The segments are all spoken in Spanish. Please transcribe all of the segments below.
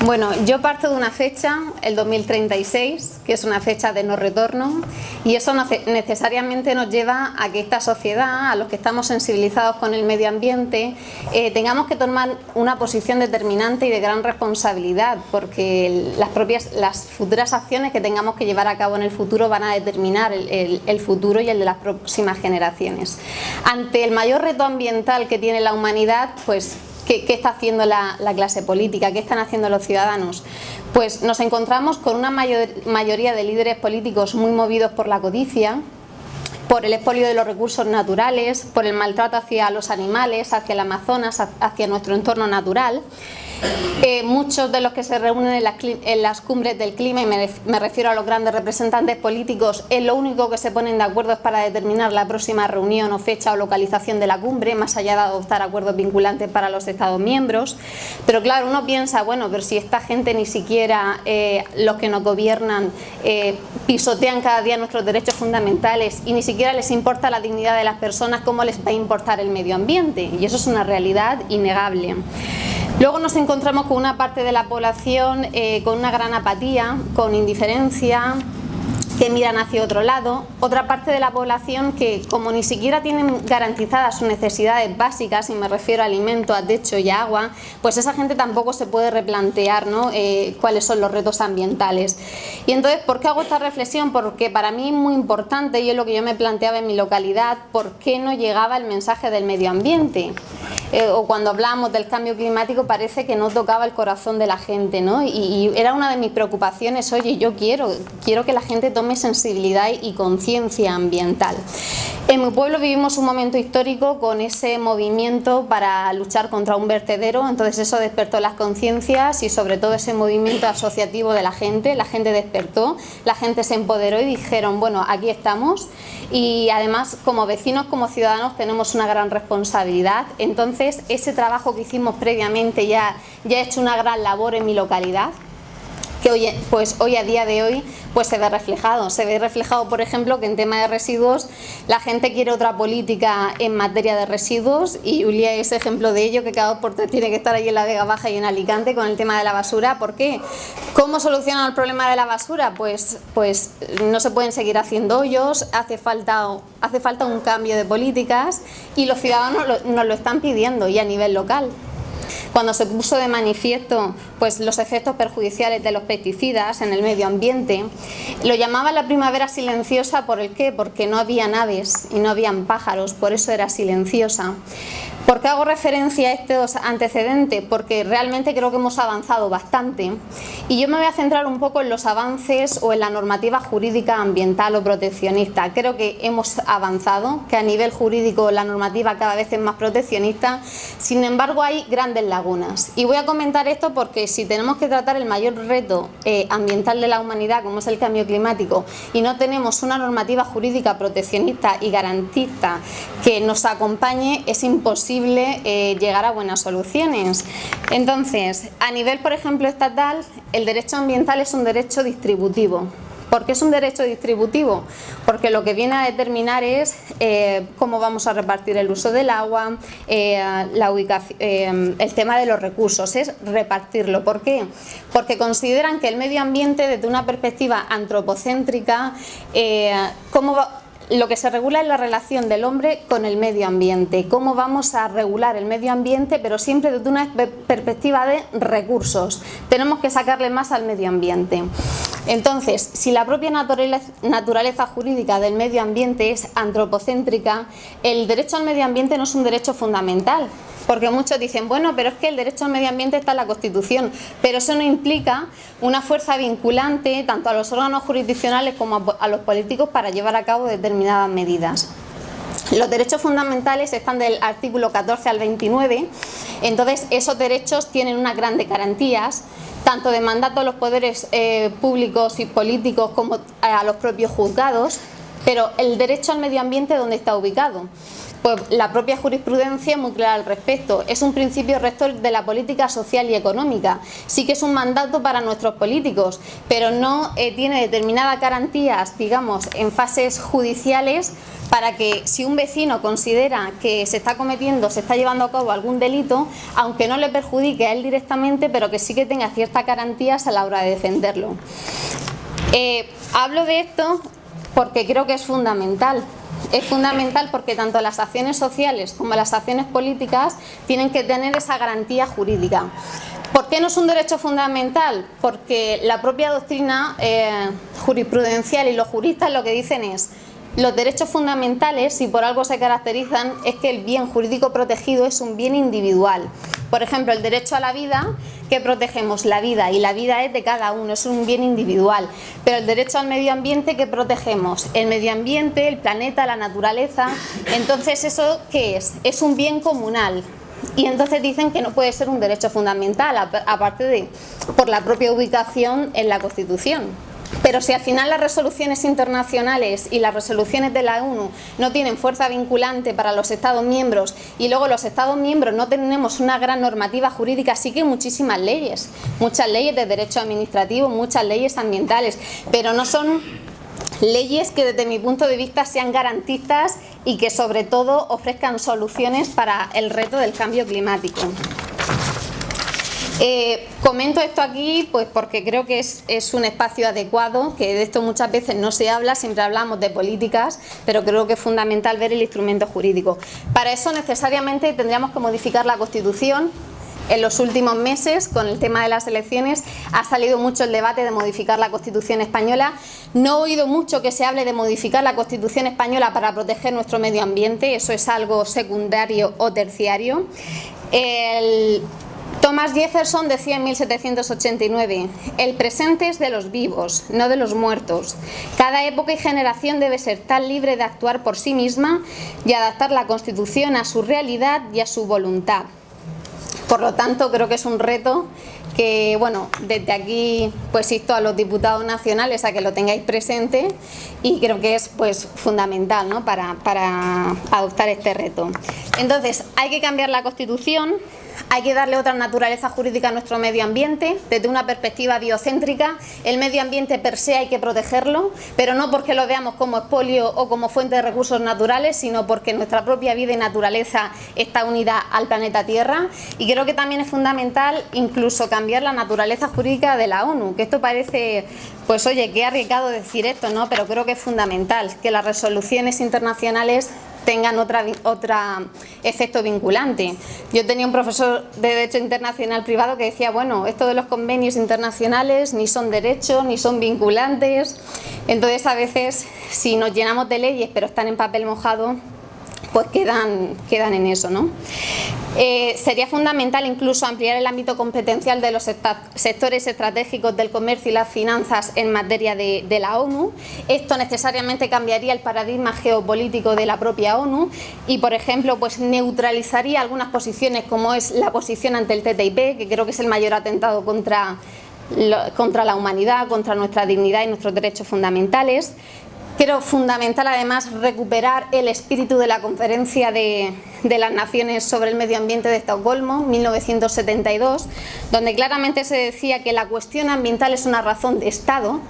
Bueno, yo parto de una fecha, el 2036, que es una fecha de no retorno, y eso necesariamente nos lleva a que esta sociedad, a los que estamos sensibilizados con el medio ambiente, tengamos que tomar una posición determinante y de gran responsabilidad, porque las futuras acciones que tengamos que llevar a cabo en el futuro van a determinar el futuro y el de las próximas generaciones. Ante el mayor reto ambiental que tiene la humanidad, pues ¿qué está haciendo la clase política? ¿Qué están haciendo los ciudadanos? Pues nos encontramos con una mayoría de líderes políticos muy movidos por la codicia, por el expolio de los recursos naturales, por el maltrato hacia los animales, hacia el Amazonas, hacia nuestro entorno natural. Muchos de los que se reúnen en las cumbres del clima, y me refiero a los grandes representantes políticos, lo único que se ponen de acuerdo es para determinar la próxima reunión o fecha o localización de la cumbre, más allá de adoptar acuerdos vinculantes para los Estados miembros. Pero claro, uno piensa, bueno, pero si esta gente ni siquiera, los que nos gobiernan, pisotean cada día nuestros derechos fundamentales y ni siquiera les importa la dignidad de las personas, ¿cómo les va a importar el medio ambiente? Y eso es una realidad innegable. Luego nos encontramos con una parte de la población con una gran apatía, con indiferencia, que miran hacia otro lado. Otra parte de la población que, como ni siquiera tienen garantizadas sus necesidades básicas, y me refiero a alimento, a techo y a agua, pues esa gente tampoco se puede replantear, ¿no?, cuáles son los retos ambientales. Y entonces, ¿por qué hago esta reflexión? Porque para mí es muy importante, y es lo que yo me planteaba en mi localidad, ¿por qué no llegaba el mensaje del medio ambiente? O cuando hablamos del cambio climático parece que no tocaba el corazón de la gente, ¿no? Y era una de mis preocupaciones. Oye, yo quiero que la gente tome sensibilidad y conciencia ambiental. En mi pueblo vivimos un momento histórico con ese movimiento para luchar contra un vertedero, entonces eso despertó las conciencias y sobre todo ese movimiento asociativo de la gente despertó, la gente se empoderó y dijeron, bueno, aquí estamos, y además como vecinos, como ciudadanos tenemos una gran responsabilidad. Entonces ese trabajo que hicimos previamente ya he hecho una gran labor en mi localidad, que hoy a día de hoy pues se ve reflejado, por ejemplo, que en tema de residuos la gente quiere otra política en materia de residuos, y Julia es ejemplo de ello, que cada 2 por 3 tiene que estar ahí en la Vega Baja y en Alicante con el tema de la basura. ¿Por qué? ¿Cómo solucionan el problema de la basura? Pues no se pueden seguir haciendo hoyos, hace falta un cambio de políticas, y los ciudadanos nos lo están pidiendo, y a nivel local. Cuando se puso de manifiesto pues los efectos perjudiciales de los pesticidas en el medio ambiente, lo llamaban la primavera silenciosa. ¿Por el qué? Porque no habían aves y no habían pájaros, por eso era silenciosa. ¿Por qué hago referencia a estos antecedentes? Porque realmente creo que hemos avanzado bastante, y yo me voy a centrar un poco en los avances o en la normativa jurídica ambiental o proteccionista. Creo que hemos avanzado, que a nivel jurídico la normativa cada vez es más proteccionista, sin embargo hay grandes lagunas. Y voy a comentar esto porque si tenemos que tratar el mayor reto ambiental de la humanidad, como es el cambio climático, y no tenemos una normativa jurídica proteccionista y garantista que nos acompañe, es imposible llegar a buenas soluciones. Entonces, a nivel, por ejemplo, estatal, el derecho ambiental es un derecho distributivo. ¿Por qué es un derecho distributivo? Porque lo que viene a determinar es cómo vamos a repartir el uso del agua, la ubicación, el tema de los recursos, es repartirlo. ¿Por qué? Porque consideran que el medio ambiente, desde una perspectiva antropocéntrica, lo que se regula es la relación del hombre con el medio ambiente. ¿Cómo vamos a regular el medio ambiente? Pero siempre desde una perspectiva de recursos. Tenemos que sacarle más al medio ambiente. Entonces, si la propia naturaleza jurídica del medio ambiente es antropocéntrica, el derecho al medio ambiente no es un derecho fundamental. Porque muchos dicen, bueno, pero es que el derecho al medio ambiente está en la Constitución, pero eso no implica una fuerza vinculante tanto a los órganos jurisdiccionales como a los políticos para llevar a cabo determinadas medidas. Los derechos fundamentales están del artículo 14 al 29, entonces esos derechos tienen unas grandes garantías, tanto de mandato a los poderes públicos y políticos como a los propios juzgados. Pero el derecho al medio ambiente, ¿dónde está ubicado? Pues la propia jurisprudencia es muy clara al respecto. Es un principio rector de la política social y económica. Sí que es un mandato para nuestros políticos, pero no tiene determinadas garantías, digamos, en fases judiciales para que si un vecino considera que se está llevando a cabo algún delito, aunque no le perjudique a él directamente, pero que sí que tenga ciertas garantías a la hora de defenderlo. Hablo de esto porque creo que es fundamental. Es fundamental porque tanto las acciones sociales como las acciones políticas tienen que tener esa garantía jurídica. ¿Por qué no es un derecho fundamental? Porque la propia doctrina jurisprudencial y los juristas lo que dicen es: los derechos fundamentales, si por algo se caracterizan, es que el bien jurídico protegido es un bien individual. Por ejemplo, el derecho a la vida, que protegemos la vida, y la vida es de cada uno, es un bien individual. Pero el derecho al medio ambiente, que protegemos el medio ambiente, el planeta, la naturaleza. Entonces, ¿eso qué es? Es un bien comunal. Y entonces dicen que no puede ser un derecho fundamental, aparte de por la propia ubicación en la Constitución. Pero si al final las resoluciones internacionales y las resoluciones de la ONU no tienen fuerza vinculante para los Estados miembros, y luego los Estados miembros no tenemos una gran normativa jurídica, sí que hay muchísimas leyes, muchas leyes de derecho administrativo, muchas leyes ambientales, pero no son leyes que desde mi punto de vista sean garantistas y que sobre todo ofrezcan soluciones para el reto del cambio climático. Comento esto aquí pues porque creo que es un espacio adecuado, que de esto muchas veces no se habla, siempre hablamos de políticas, pero creo que es fundamental ver el instrumento jurídico. Para eso necesariamente tendríamos que modificar la Constitución. En los últimos meses, con el tema de las elecciones, ha salido mucho el debate de modificar la Constitución española. No he oído mucho que se hable de modificar la Constitución española para proteger nuestro medio ambiente, eso es algo secundario o terciario. Thomas Jefferson decía en 1789: el presente es de los vivos, no de los muertos. Cada época y generación debe ser tan libre de actuar por sí misma y adaptar la Constitución a su realidad y a su voluntad. Por lo tanto, creo que es un reto que, bueno, desde aquí pues insto a los diputados nacionales a que lo tengáis presente, y creo que es pues fundamental, ¿no?, para adoptar este reto. Entonces, hay que cambiar la Constitución. Hay que darle otra naturaleza jurídica a nuestro medio ambiente, desde una perspectiva biocéntrica. El medio ambiente per se hay que protegerlo, pero no porque lo veamos como expolio o como fuente de recursos naturales, sino porque nuestra propia vida y naturaleza está unida al planeta Tierra. Y creo que también es fundamental incluso cambiar la naturaleza jurídica de la ONU, que esto parece, pues oye, qué arriesgado decir esto, ¿no?, pero creo que es fundamental que las resoluciones internacionales tengan otro efecto vinculante. Yo tenía un profesor de Derecho Internacional privado que decía, bueno, esto de los convenios internacionales ni son derechos ni son vinculantes. Entonces, a veces, si nos llenamos de leyes pero están en papel mojado, pues quedan en eso, ¿no? Sería fundamental incluso ampliar el ámbito competencial de los sectores estratégicos del comercio y las finanzas en materia de la ONU. Esto necesariamente cambiaría el paradigma geopolítico de la propia ONU y, por ejemplo, pues neutralizaría algunas posiciones, como es la posición ante el TTIP, que creo que es el mayor atentado contra la humanidad, contra nuestra dignidad y nuestros derechos fundamentales. Creo fundamental además recuperar el espíritu de la Conferencia de las Naciones sobre el Medio Ambiente de Estocolmo, 1972, donde claramente se decía que la cuestión ambiental es una razón de Estado,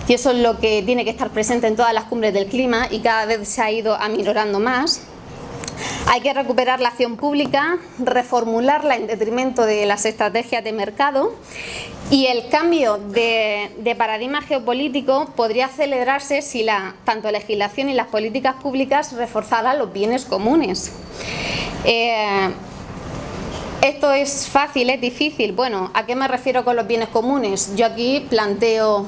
y eso es lo que tiene que estar presente en todas las cumbres del clima, y cada vez se ha ido aminorando más. Hay que recuperar la acción pública, reformularla en detrimento de las estrategias de mercado, y el cambio de paradigma geopolítico podría acelerarse si tanto la legislación y las políticas públicas reforzaran los bienes comunes. Esto es fácil, es difícil. Bueno, ¿a qué me refiero con los bienes comunes? Yo aquí planteo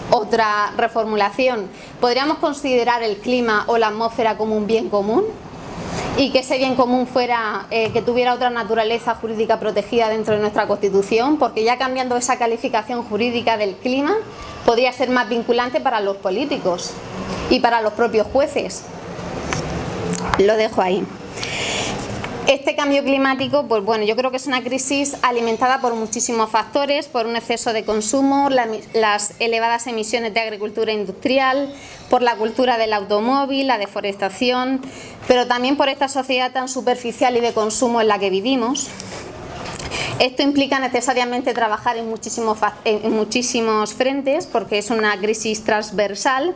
otra reformulación. ¿Podríamos considerar el clima o la atmósfera como un bien común? Y que ese bien común fuera que tuviera otra naturaleza jurídica protegida dentro de nuestra Constitución, porque ya cambiando esa calificación jurídica del clima podría ser más vinculante para los políticos y para los propios jueces. Lo dejo ahí. Este cambio climático, pues bueno, yo creo que es una crisis alimentada por muchísimos factores, por un exceso de consumo, las elevadas emisiones de agricultura industrial, por la cultura del automóvil, la deforestación, pero también por esta sociedad tan superficial y de consumo en la que vivimos. Esto implica necesariamente trabajar en muchísimos frentes, porque es una crisis transversal.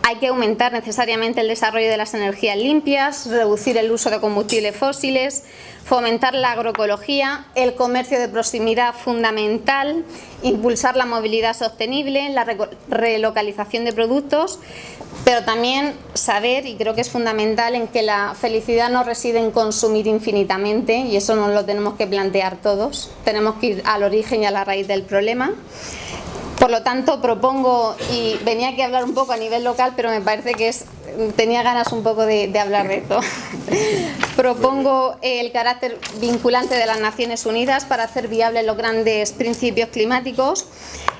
Hay que aumentar necesariamente el desarrollo de las energías limpias, reducir el uso de combustibles fósiles, fomentar la agroecología, el comercio de proximidad fundamental, impulsar la movilidad sostenible, la relocalización de productos, pero también saber, y creo que es fundamental, en que la felicidad no reside en consumir infinitamente, y eso nos lo tenemos que plantear todos. Tenemos que ir al origen y a la raíz del problema. Por lo tanto, propongo, y venía aquí a hablar un poco a nivel local, pero me parece que tenía ganas un poco de hablar de esto. Propongo el carácter vinculante de las Naciones Unidas para hacer viables los grandes principios climáticos,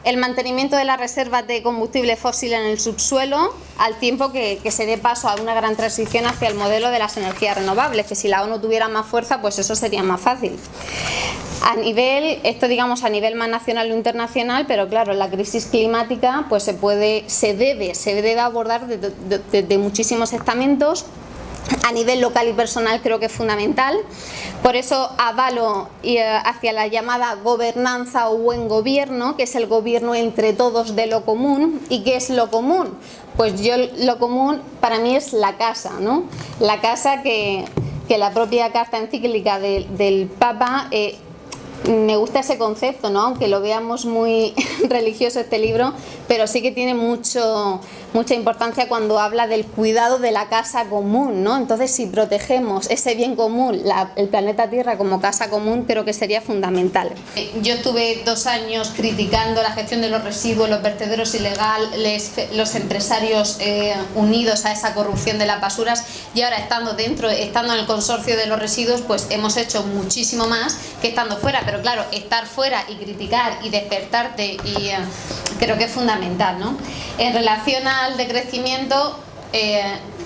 el mantenimiento de las reservas de combustible fósil en el subsuelo, al tiempo que se dé paso a una gran transición hacia el modelo de las energías renovables, que si la ONU tuviera más fuerza, pues eso sería más fácil. Esto digamos a nivel más nacional o internacional, pero claro, la crisis climática pues se debe abordar desde muchísimos estamentos. A nivel local y personal creo que es fundamental, por eso avalo hacia la llamada gobernanza o buen gobierno, que es el gobierno entre todos de lo común. ¿Y qué es lo común? Pues lo común para mí es la casa, ¿no? La casa que la propia carta encíclica del Papa, me gusta ese concepto, ¿no? Aunque lo veamos muy religioso este libro, pero sí que tiene mucha importancia cuando habla del cuidado de la casa común, ¿no? Entonces, si protegemos ese bien común, el planeta Tierra como casa común, creo que sería fundamental. Yo estuve 2 años criticando la gestión de los residuos, los vertederos ilegales, los empresarios unidos a esa corrupción de las basuras, y ahora estando en el consorcio de los residuos, pues hemos hecho muchísimo más que estando fuera. Pero claro, estar fuera y criticar y despertarte, y creo que es fundamental, ¿no? En relación al decrecimiento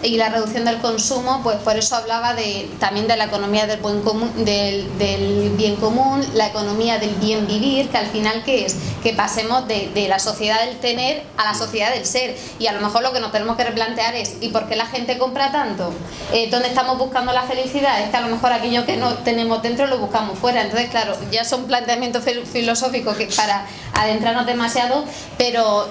y la reducción del consumo, pues por eso hablaba también de la economía del bien común, la economía del bien vivir, que al final ¿qué es? Que pasemos de la sociedad del tener a la sociedad del ser, y a lo mejor lo que nos tenemos que replantear es ¿y por qué la gente compra tanto? ¿Dónde estamos buscando la felicidad? Es que a lo mejor aquello que no tenemos dentro lo buscamos fuera. Entonces claro, ya son planteamientos filosóficos que para adentrarnos demasiado, pero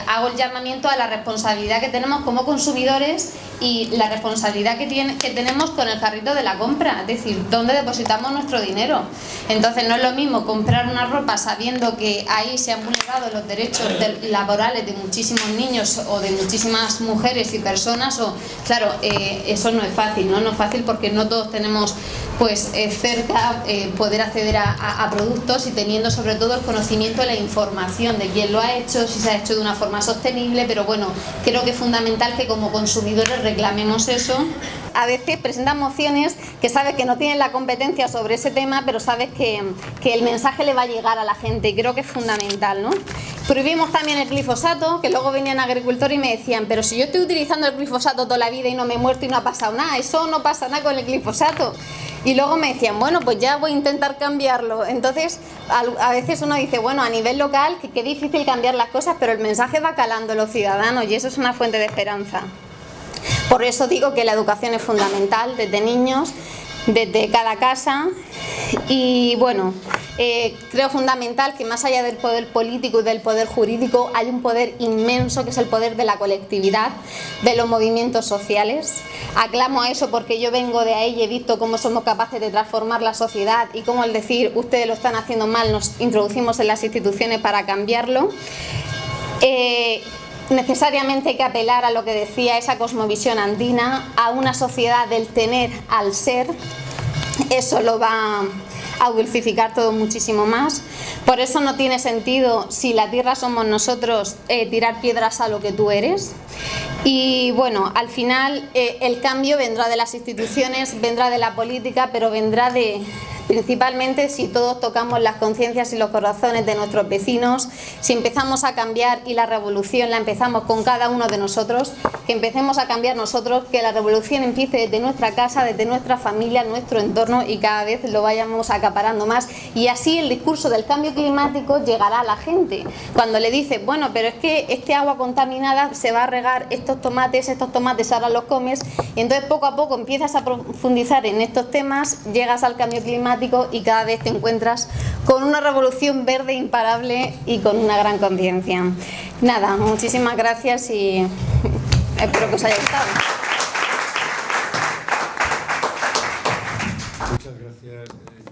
hago el llamamiento a la responsabilidad que tenemos como consumidores y la responsabilidad que tenemos con el carrito de la compra, es decir, dónde depositamos nuestro dinero. Entonces no es lo mismo comprar una ropa sabiendo que ahí se han vulnerado los derechos laborales de muchísimos niños o de muchísimas mujeres y personas, o claro, eso no es fácil, ¿no? No es fácil porque no todos tenemos pues cerca poder acceder a productos, y teniendo sobre todo el conocimiento de la información de quién lo ha hecho, si se ha hecho de una forma sostenible. Pero bueno, creo que es fundamental que como consumidores reclamemos eso. A veces presentan mociones que sabes que no tienen la competencia sobre ese tema, pero sabes que el mensaje le va a llegar a la gente, y creo que es fundamental, ¿no? Prohibimos también el glifosato, que luego venían agricultores y me decían, pero si yo estoy utilizando el glifosato toda la vida y no me he muerto y no ha pasado nada, eso no pasa nada con el glifosato. Y luego me decían, bueno, pues ya voy a intentar cambiarlo. Entonces, a veces uno dice, bueno, a nivel local, que qué difícil cambiar las cosas, pero el mensaje va calando en los ciudadanos, y eso es una fuente de esperanza. Por eso digo que la educación es fundamental desde niños, desde cada casa. Y bueno, creo fundamental que más allá del poder político y del poder jurídico hay un poder inmenso, que es el poder de la colectividad, de los movimientos sociales. Aclamo a eso porque yo vengo de ahí y he visto cómo somos capaces de transformar la sociedad, y cómo al decir ustedes lo están haciendo mal nos introducimos en las instituciones para cambiarlo. Necesariamente hay que apelar a lo que decía esa cosmovisión andina, a una sociedad del tener al ser. Eso lo va a dulcificar todo muchísimo más. Por eso no tiene sentido, si la tierra somos nosotros, tirar piedras a lo que tú eres. Y bueno, al final el cambio vendrá de las instituciones, vendrá de la política, pero vendrá de principalmente si todos tocamos las conciencias y los corazones de nuestros vecinos, si empezamos a cambiar, y la revolución la empezamos con cada uno de nosotros, que empecemos a cambiar nosotros, que la revolución empiece desde nuestra casa, desde nuestra familia, nuestro entorno, y cada vez lo vayamos acaparando más, y así el discurso del cambio climático llegará a la gente. Cuando le dices, bueno, pero es que este agua contaminada se va a regar estos tomates ahora los comes, y entonces poco a poco empiezas a profundizar en estos temas, llegas al cambio climático y cada vez te encuentras con una revolución verde imparable y con una gran conciencia. Nada, muchísimas gracias y espero que os haya gustado. Muchas gracias.